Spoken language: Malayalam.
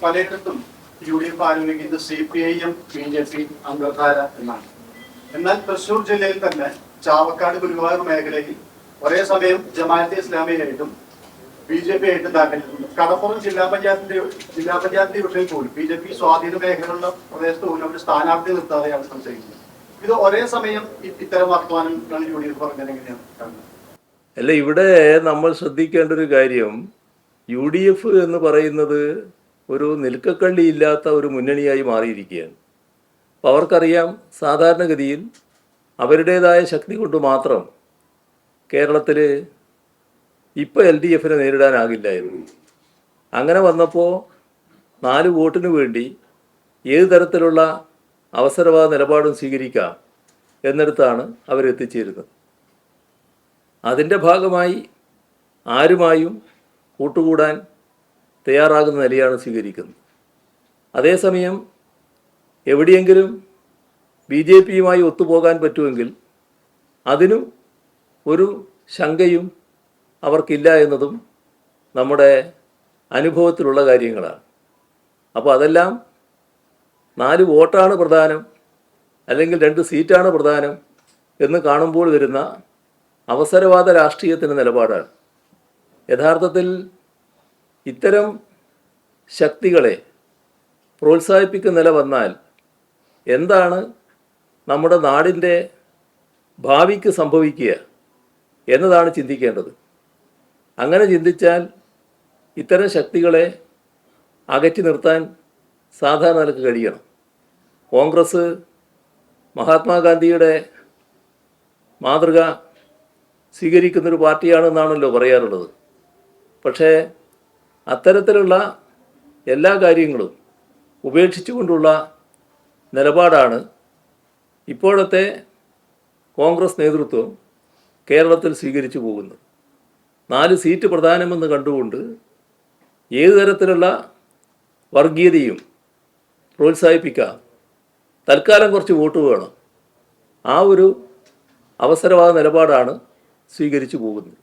പലയിടത്തും UDF ആരംഭിക്കുന്നത് CPIM BJP അംഗധാര എന്നാണ്. എന്നാൽ തൃശൂർ ജില്ലയിൽ തന്നെ ചാവക്കാട് ഗുരുവായൂർ മേഖലയിൽ ഒരേ സമയം ജമാഅത്തെ ഇസ്ലാമിയായിട്ടും BJP ആയിട്ടും താല്പര്യമുണ്ട്. കടപ്പുറം ജില്ലാ പഞ്ചായത്തിന്റെ വിഷയം പോലും BJP സ്വാധീന മേഖലയുള്ള പ്രദേശത്ത് പോലും അവർ സ്ഥാനാർത്ഥി നിർത്താതെയാണ് സംശയിക്കുന്നത്. ഇത് ഒരേ സമയം ഇത്തരം വർത്തമാനങ്ങൾ UDF പറഞ്ഞാൽ എങ്ങനെയാണ് കാണുന്നത്? അല്ല, ഇവിടെ നമ്മൾ ശ്രദ്ധിക്കേണ്ട ഒരു കാര്യം, UDF എന്ന് പറയുന്നത് ഒരു നിൽക്കക്കള്ളിയില്ലാത്ത ഒരു മുന്നണിയായി മാറിയിരിക്കുകയാണ്. അപ്പോൾ അവർക്കറിയാം, സാധാരണഗതിയിൽ അവരുടേതായ ശക്തി കൊണ്ട് മാത്രം കേരളത്തിൽ ഇപ്പോൾ LDFനെ നേരിടാനാകില്ല എന്ന്. അങ്ങനെ വന്നപ്പോൾ 4 വോട്ടിന് വേണ്ടി ഏത് തരത്തിലുള്ള അവസരവാദ നിലപാടും സ്വീകരിക്കാം എന്നിടത്താണ് അവരെത്തിച്ചേരുന്നത്. അതിൻ്റെ ഭാഗമായി ആരുമായും കൂട്ടുകൂടാൻ തയ്യാറാകുന്ന നിലയാണ് സ്വീകരിക്കുന്നത്. അതേസമയം എവിടെയെങ്കിലും BJPയുമായി ഒത്തുപോകാൻ പറ്റുമെങ്കിൽ അതിനും ഒരു ശങ്കയും അവർക്കില്ല എന്നതും നമ്മുടെ അനുഭവത്തിലുള്ള കാര്യങ്ങളാണ്. അപ്പോൾ അതെല്ലാം 4 വോട്ടാണ് പ്രധാനം, അല്ലെങ്കിൽ 2 സീറ്റാണ് പ്രധാനം എന്ന് കാണുമ്പോൾ വരുന്ന അവസരവാദ രാഷ്ട്രീയത്തിൻ്റെ നിലപാടാണ്. യഥാർത്ഥത്തിൽ ഇത്തരം ശക്തികളെ പ്രോത്സാഹിപ്പിക്കുന്ന നില വന്നാൽ എന്താണ് നമ്മുടെ നാടിൻ്റെ ഭാവിക്ക് സംഭവിക്കുക എന്നതാണ് ചിന്തിക്കേണ്ടത്. അങ്ങനെ ചിന്തിച്ചാൽ ഇത്തരം ശക്തികളെ അകറ്റി നിർത്താൻ സാധാരണ നിലക്ക് കഴിയണം. കോൺഗ്രസ് മഹാത്മാഗാന്ധിയുടെ മാതൃക സ്വീകരിക്കുന്നൊരു പാർട്ടിയാണെന്നാണല്ലോ പറയാറുള്ളത്. പക്ഷേ അത്തരത്തിലുള്ള എല്ലാ കാര്യങ്ങളും ഉപേക്ഷിച്ചുകൊണ്ടുള്ള നിലപാടാണ് ഇപ്പോഴത്തെ കോൺഗ്രസ് നേതൃത്വം കേരളത്തിൽ സ്വീകരിച്ചു പോകുന്നത്. 4 സീറ്റ് പ്രധാനമെന്ന് കണ്ടുകൊണ്ട് ഏത് തരത്തിലുള്ള വർഗീയതയും പ്രോത്സാഹിപ്പിക്കാം, തൽക്കാലം കുറച്ച് വോട്ട് വേണം, ആ ഒരു അവസരവാദ നിലപാടാണ് സ്വീകരിച്ചു പോകുന്നത്.